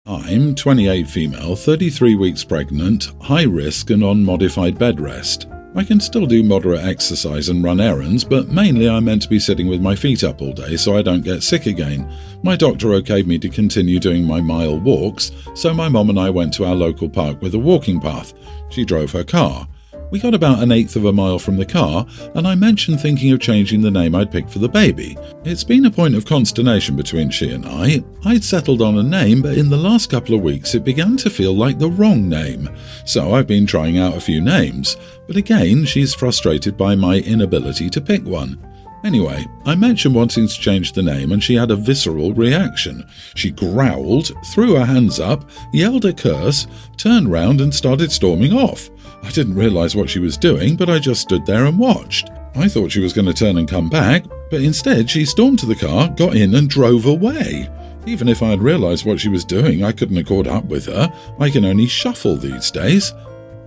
I'm 28 female, 33 weeks pregnant, high risk and on modified bed rest. I can still do moderate exercise and run errands, but mainly I'm meant to be sitting with my feet up all day so I don't get sick again. My doctor okayed me to continue doing my mile walks, so my mom and I went to our local park with a walking path. She drove her car. We got about 1/8 of a mile from the car, and I mentioned thinking of changing the name I'd picked for the baby. It's been a point of consternation between she and I. I'd settled on a name, but in the last couple of weeks it began to feel like the wrong name. So I've been trying out a few names, but again she's frustrated by my inability to pick one. Anyway, I mentioned wanting to change the name and she had a visceral reaction. She growled, threw her hands up, yelled a curse, turned round and started storming off. I didn't realise what she was doing, but I just stood there and watched. I thought she was going to turn and come back, but instead she stormed to the car, got in and drove away. Even if I had realised what she was doing, I couldn't have caught up with her. I can only shuffle these days.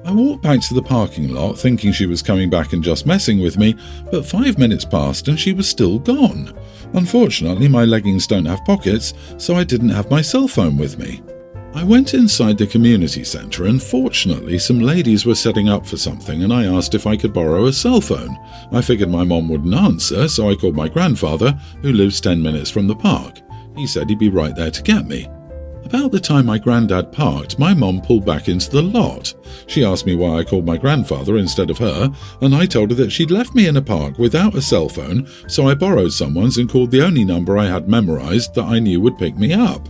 I walked back to the parking lot thinking she was coming back and just messing with me, but 5 minutes passed and she was still gone. Unfortunately, my leggings don't have pockets, so I didn't have my cell phone with me. I went inside the community centre and fortunately some ladies were setting up for something and I asked if I could borrow a cell phone. I figured my mom wouldn't answer, so I called my grandfather, who lives 10 minutes from the park. He said he'd be right there to get me. About the time my granddad parked, my mom pulled back into the lot. She asked me why I called my grandfather instead of her, and I told her that she'd left me in a park without a cell phone, so I borrowed someone's and called the only number I had memorised that I knew would pick me up.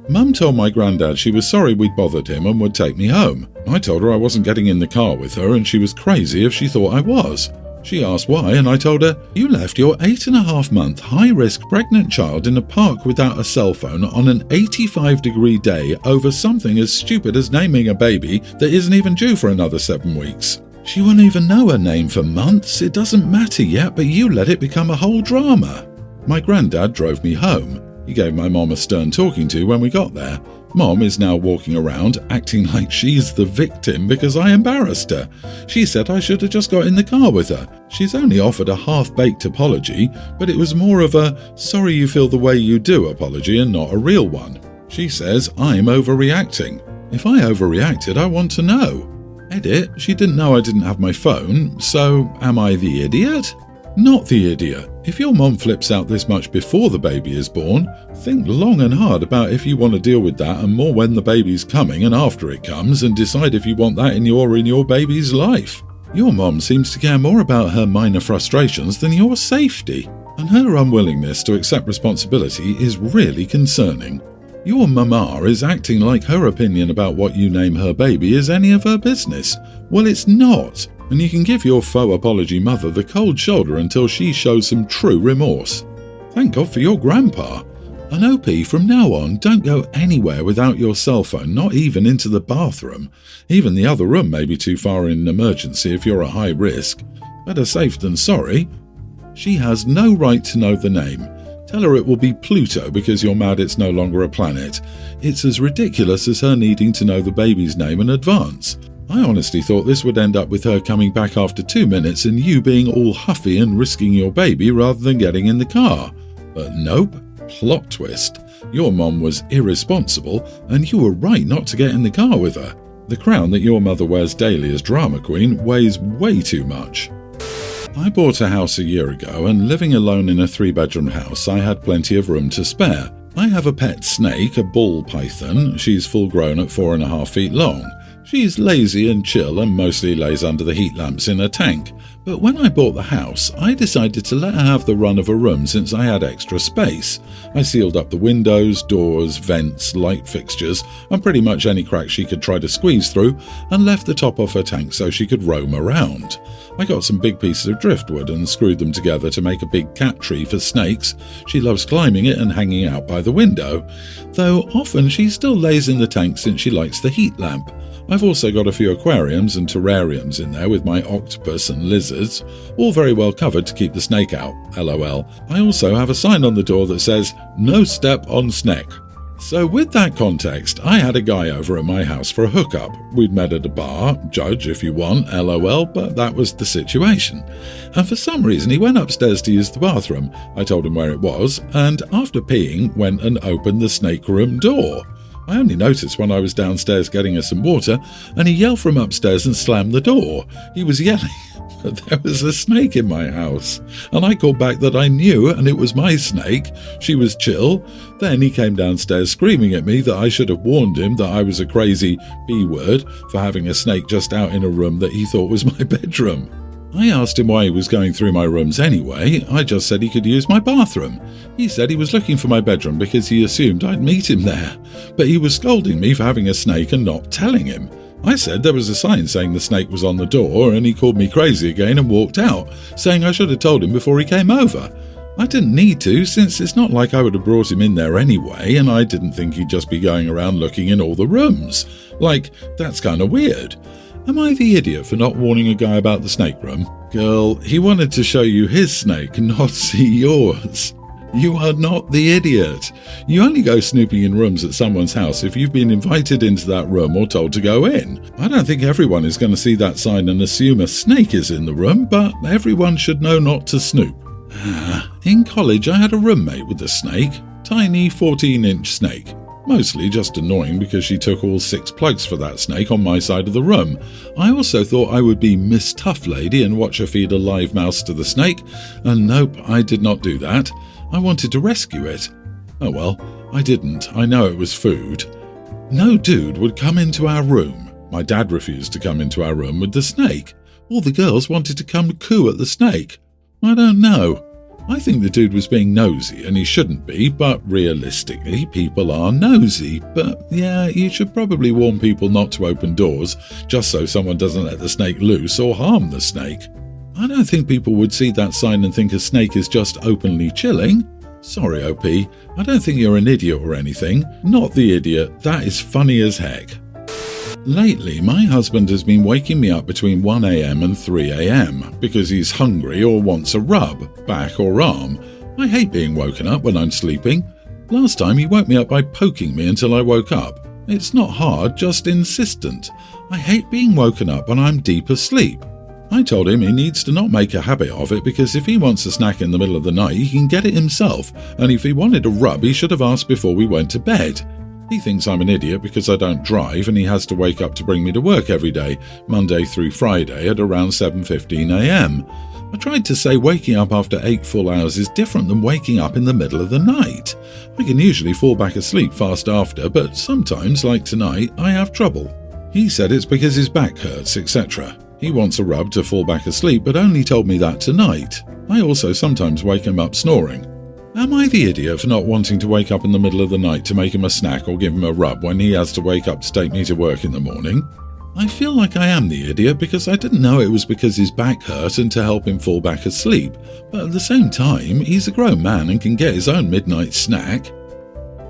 Mum told my granddad she was sorry we'd bothered him and would take me home. I told her I wasn't getting in the car with her and she was crazy if she thought I was. She asked why and I told her, "You left your 8.5-month high-risk pregnant child in a park without a cell phone on an 85-degree day over something as stupid as naming a baby that isn't even due for another 7 weeks. She won't even know her name for months. It doesn't matter yet, but you let it become a whole drama." My granddad drove me home. He gave my mom a stern talking to when we got there. Mom is now walking around acting like she's the victim because I embarrassed her. She said I should have just got in the car with her. She's only offered a half-baked apology, but it was more of a sorry you feel the way you do apology and not a real one. She says I'm overreacting. If I overreacted, I want to know. Edit, she didn't know I didn't have my phone, so am I the idiot? Not the idiot. If your mom flips out this much before the baby is born, think long and hard about if you want to deal with that and more when the baby's coming and after it comes, and decide if you want that in your baby's life. Your mom seems to care more about her minor frustrations than your safety, and her unwillingness to accept responsibility is really concerning. Your mama is acting like her opinion about what you name her baby is any of her business. Well, it's not. And you can give your faux apology mother the cold shoulder until she shows some true remorse. Thank God for your grandpa. An OP, from now on, don't go anywhere without your cell phone, not even into the bathroom. Even the other room may be too far in an emergency if you're at high risk. Better safe than sorry. She has no right to know the name. Tell her it will be Pluto because you're mad it's no longer a planet. It's as ridiculous as her needing to know the baby's name in advance. I honestly thought this would end up with her coming back after 2 minutes and you being all huffy and risking your baby rather than getting in the car. But nope, plot twist. Your mom was irresponsible and you were right not to get in the car with her. The crown that your mother wears daily as drama queen weighs way too much. I bought a house a year ago and living alone in a 3-bedroom house, I had plenty of room to spare. I have a pet snake, a ball python. She's full grown at 4.5 feet long. She's lazy and chill and mostly lays under the heat lamps in a tank. But when I bought the house, I decided to let her have the run of a room since I had extra space. I sealed up the windows, doors, vents, light fixtures, and pretty much any crack she could try to squeeze through, and left the top off her tank so she could roam around. I got some big pieces of driftwood and screwed them together to make a big cat tree for snakes. She loves climbing it and hanging out by the window, though often she still lays in the tank since she likes the heat lamp. I've also got a few aquariums and terrariums in there with my octopus and lizards, all very well covered to keep the snake out, lol. I also have a sign on the door that says, "No step on snake." So with that context, I had a guy over at my house for a hookup. We'd met at a bar, judge if you want, lol, but that was the situation. And for some reason he went upstairs to use the bathroom. I told him where it was, and after peeing, went and opened the snake room door. I only noticed when I was downstairs getting her some water, and he yelled from upstairs and slammed the door. He was yelling, but there was a snake in my house, and I called back that I knew and it was my snake. She was chill. Then he came downstairs screaming at me that I should have warned him that I was a crazy B-word for having a snake just out in a room that he thought was my bedroom. I asked him why he was going through my rooms anyway. I just said he could use my bathroom. He said he was looking for my bedroom because he assumed I'd meet him there, but he was scolding me for having a snake and not telling him. I said there was a sign saying the snake was on the door, and he called me crazy again and walked out, saying I should have told him before he came over. I didn't need to, since it's not like I would have brought him in there anyway, and I didn't think he'd just be going around looking in all the rooms. Like, that's kind of weird. Am I the idiot for not warning a guy about the snake room? Girl, he wanted to show you his snake, not see yours. You are not the idiot. You only go snooping in rooms at someone's house if you've been invited into that room or told to go in. I don't think everyone is going to see that sign and assume a snake is in the room, but everyone should know not to snoop. In college, I had a roommate with a snake. Tiny 14-inch snake. Mostly just annoying because she took all 6 plugs for that snake on my side of the room. I also thought I would be Miss Tough Lady and watch her feed a live mouse to the snake, and nope, I did not do that. I wanted to rescue it. Oh well, I didn't. I know it was food. No dude would come into our room. My dad refused to come into our room with the snake. All the girls wanted to come coo at the snake. I don't know. I think the dude was being nosy, and he shouldn't be, but realistically, people are nosy. But yeah, you should probably warn people not to open doors, just so someone doesn't let the snake loose or harm the snake. I don't think people would see that sign and think a snake is just openly chilling. Sorry, OP, I don't think you're an idiot or anything. Not the idiot, that is funny as heck. Lately, my husband has been waking me up between 1 a.m. and 3 a.m. because he's hungry or wants a rub, back or arm. I hate being woken up when I'm sleeping. Last time he woke me up by poking me until I woke up. It's not hard, just insistent. I hate being woken up when I'm deep asleep. I told him he needs to not make a habit of it because if he wants a snack in the middle of the night, he can get it himself, and if he wanted a rub, he should have asked before we went to bed. He thinks I'm an idiot because I don't drive and he has to wake up to bring me to work every day, Monday through Friday at around 7:15 a.m. I tried to say waking up after 8 full hours is different than waking up in the middle of the night. I can usually fall back asleep fast after, but sometimes, like tonight, I have trouble. He said it's because his back hurts, etc. He wants a rub to fall back asleep, but only told me that tonight. I also sometimes wake him up snoring. Am I the idiot for not wanting to wake up in the middle of the night to make him a snack or give him a rub when he has to wake up to take me to work in the morning? I feel like I am the idiot because I didn't know it was because his back hurt and to help him fall back asleep, but at the same time, he's a grown man and can get his own midnight snack.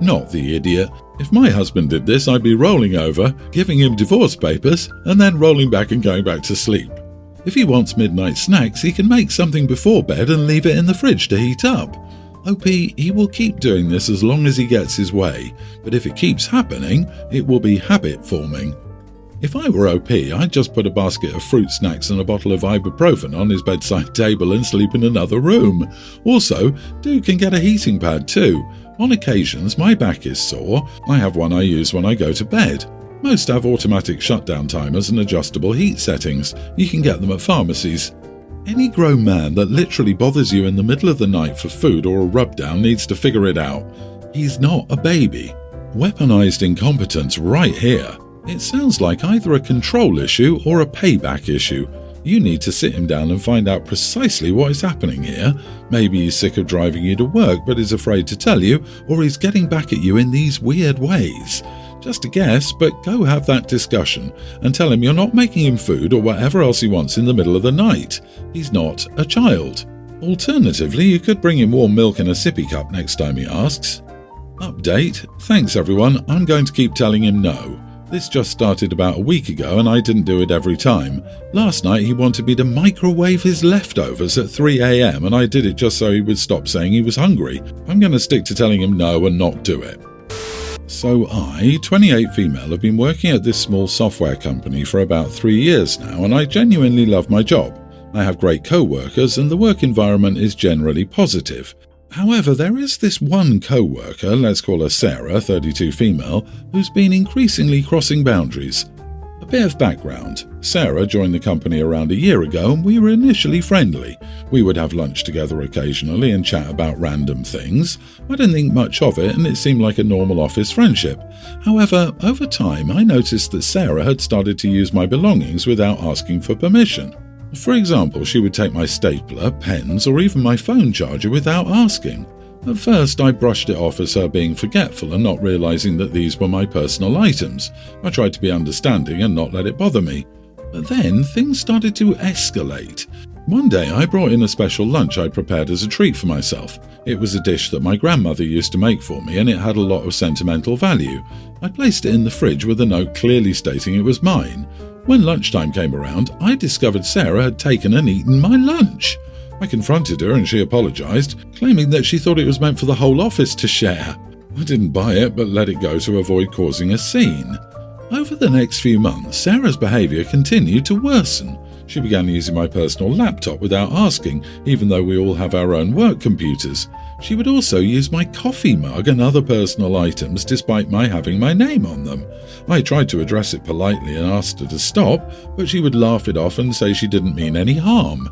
Not the idiot. If my husband did this, I'd be rolling over, giving him divorce papers, and then rolling back and going back to sleep. If he wants midnight snacks, he can make something before bed and leave it in the fridge to heat up. OP, he will keep doing this as long as he gets his way, but if it keeps happening, it will be habit forming. If I were OP, I'd just put a basket of fruit snacks and a bottle of ibuprofen on his bedside table and sleep in another room. Also, dude can get a heating pad too. On occasions, my back is sore. I have one I use when I go to bed. Most have automatic shutdown timers and adjustable heat settings. You can get them at pharmacies. Any grown man that literally bothers you in the middle of the night for food or a rub-down needs to figure it out. He's not a baby. Weaponized incompetence right here. It sounds like either a control issue or a payback issue. You need to sit him down and find out precisely what is happening here. Maybe he's sick of driving you to work but is afraid to tell you, or he's getting back at you in these weird ways. Just a guess, but go have that discussion and tell him you're not making him food or whatever else he wants in the middle of the night. He's not a child. Alternatively, you could bring him warm milk in a sippy cup next time he asks. Update. Thanks everyone, I'm going to keep telling him no. This just started about a week ago and I didn't do it every time. Last night he wanted me to microwave his leftovers at 3 a.m. and I did it just so he would stop saying he was hungry. I'm going to stick to telling him no and not do it. So I, 28 female, have been working at this small software company for about 3 years now and I genuinely love my job. I have great co-workers and the work environment is generally positive. However, there is this one co-worker, let's call her Sarah, 32 female, who's been increasingly crossing boundaries. A bit of background. Sarah joined the company around a year ago and we were initially friendly. We would have lunch together occasionally and chat about random things. I didn't think much of it and it seemed like a normal office friendship. However, over time I noticed that Sarah had started to use my belongings without asking for permission. For example, she would take my stapler, pens, or even my phone charger without asking. At first, I brushed it off as her being forgetful and not realizing that these were my personal items. I tried to be understanding and not let it bother me. But then, things started to escalate. One day, I brought in a special lunch I'd prepared as a treat for myself. It was a dish that my grandmother used to make for me and it had a lot of sentimental value. I placed it in the fridge with a note clearly stating it was mine. When lunchtime came around, I discovered Sarah had taken and eaten my lunch. I confronted her and she apologized, claiming that she thought it was meant for the whole office to share. I didn't buy it, but let it go to avoid causing a scene. Over the next few months, Sarah's behavior continued to worsen. She began using my personal laptop without asking, even though we all have our own work computers. She would also use my coffee mug and other personal items despite my having my name on them. I tried to address it politely and asked her to stop, but she would laugh it off and say she didn't mean any harm.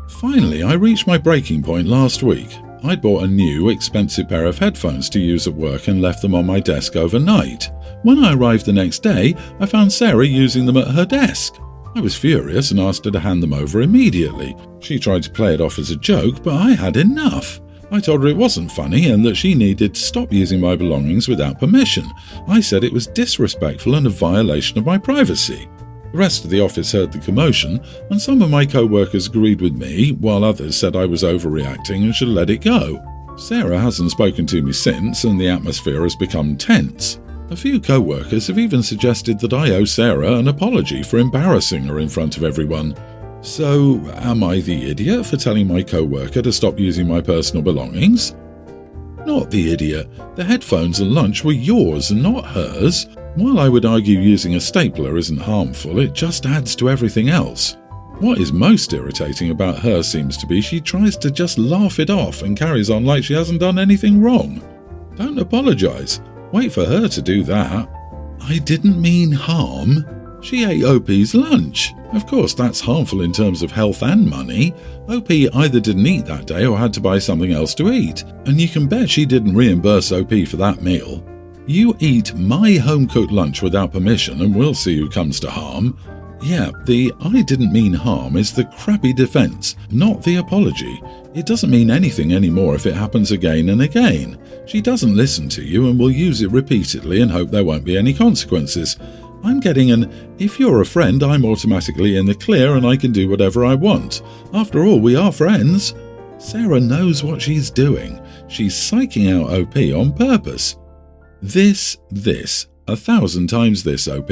Finally, I reached my breaking point last week. I'd bought a new, expensive pair of headphones to use at work and left them on my desk overnight. When I arrived the next day, I found Sarah using them at her desk. I was furious and asked her to hand them over immediately. She tried to play it off as a joke, but I had enough. I told her it wasn't funny and that she needed to stop using my belongings without permission. I said it was disrespectful and a violation of my privacy. The rest of the office heard the commotion, and some of my co-workers agreed with me, while others said I was overreacting and should let it go. Sarah hasn't spoken to me since, and the atmosphere has become tense. A few co-workers have even suggested that I owe Sarah an apology for embarrassing her in front of everyone. So, am I the idiot for telling my co-worker to stop using my personal belongings? Not the idiot. The headphones and lunch were yours and not hers. While I would argue using a stapler isn't harmful, it just adds to everything else. What is most irritating about her seems to be she tries to just laugh it off and carries on like she hasn't done anything wrong. Don't apologize. Wait for her to do that. I didn't mean harm. She ate OP's lunch. Of course, that's harmful in terms of health and money. OP either didn't eat that day or had to buy something else to eat, and you can bet she didn't reimburse OP for that meal. You eat my home-cooked lunch without permission and we'll see who comes to harm. Yeah, the I didn't mean harm is the crappy defense, not the apology. It doesn't mean anything anymore if it happens again and again. She doesn't listen to you and will use it repeatedly and hope there won't be any consequences. I'm getting an, if you're a friend, I'm automatically in the clear and I can do whatever I want. After all, we are friends. Sarah knows what she's doing. She's psyching out OP on purpose. This, 1,000 times this, OP.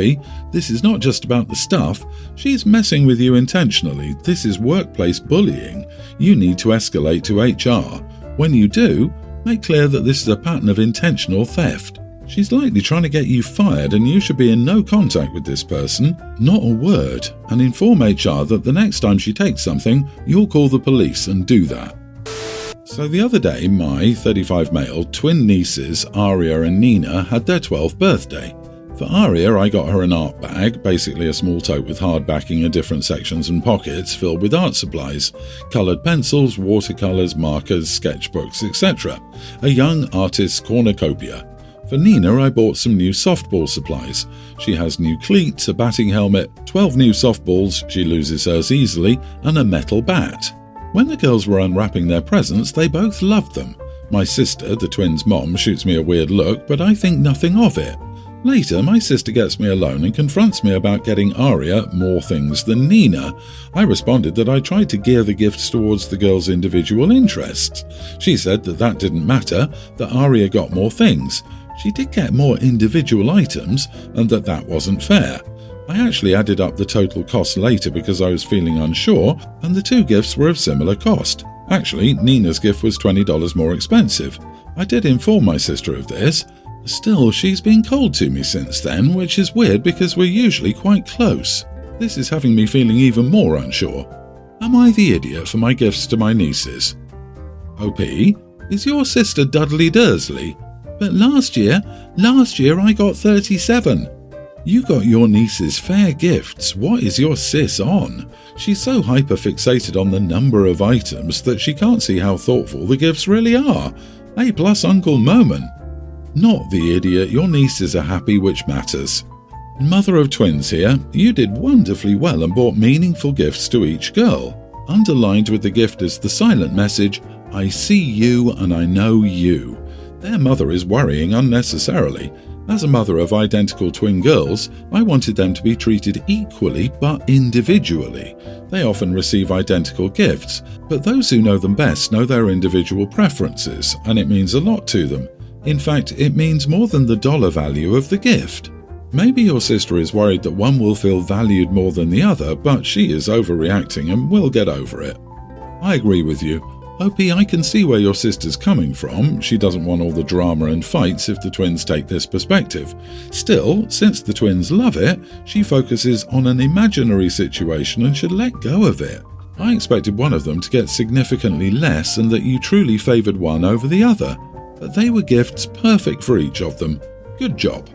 This is not just about the stuff. She's messing with you intentionally. This is workplace bullying. You need to escalate to HR. When you do, make clear that this is a pattern of intentional theft. She's likely trying to get you fired and you should be in no contact with this person, not a word, and inform HR that the next time she takes something, you'll call the police and do that. So the other day, my 35 male twin nieces, Aria and Nina, had their 12th birthday. For Aria, I got her an art bag, basically a small tote with hard backing and different sections and pockets filled with art supplies, coloured pencils, watercolours, markers, sketchbooks, etc. A young artist's cornucopia. For Nina, I bought some new softball supplies. She has new cleats, a batting helmet, 12 new softballs, she loses hers easily, and a metal bat. When the girls were unwrapping their presents, they both loved them. My sister, the twins' mom, shoots me a weird look, but I think nothing of it. Later, my sister gets me alone and confronts me about getting Aria more things than Nina. I responded that I tried to gear the gifts towards the girls' individual interests. She said that that didn't matter, that Aria got more things. She did get more individual items, and that wasn't fair. I actually added up the total cost later because I was feeling unsure, and the two gifts were of similar cost. Actually, Nina's gift was $20 more expensive. I did inform my sister of this. Still, she's been cold to me since then, which is weird because we're usually quite close. This is having me feeling even more unsure. Am I the idiot for my gifts to my nieces? OP, Is your sister Dudley Dursley? But last year I got 37. You got your nieces fair gifts. What is your sis on? She's so hyper-fixated on the number of items that she can't see how thoughtful the gifts really are. A+ Uncle moment. Not the idiot, your nieces are happy, which matters. Mother of twins here, you did wonderfully well and bought meaningful gifts to each girl. Underlined with the gift is the silent message, I see you and I know you. Their mother is worrying unnecessarily. As a mother of identical twin girls, I wanted them to be treated equally but individually. They often receive identical gifts, but those who know them best know their individual preferences, and it means a lot to them. In fact, it means more than the dollar value of the gift. Maybe your sister is worried that one will feel valued more than the other, but she is overreacting and will get over it. I agree with you. Opie, I can see where your sister's coming from. She doesn't want all the drama and fights if the twins take this perspective. Still, since the twins love it, she focuses on an imaginary situation and should let go of it. I expected one of them to get significantly less and that you truly favoured one over the other. But they were gifts perfect for each of them. Good job.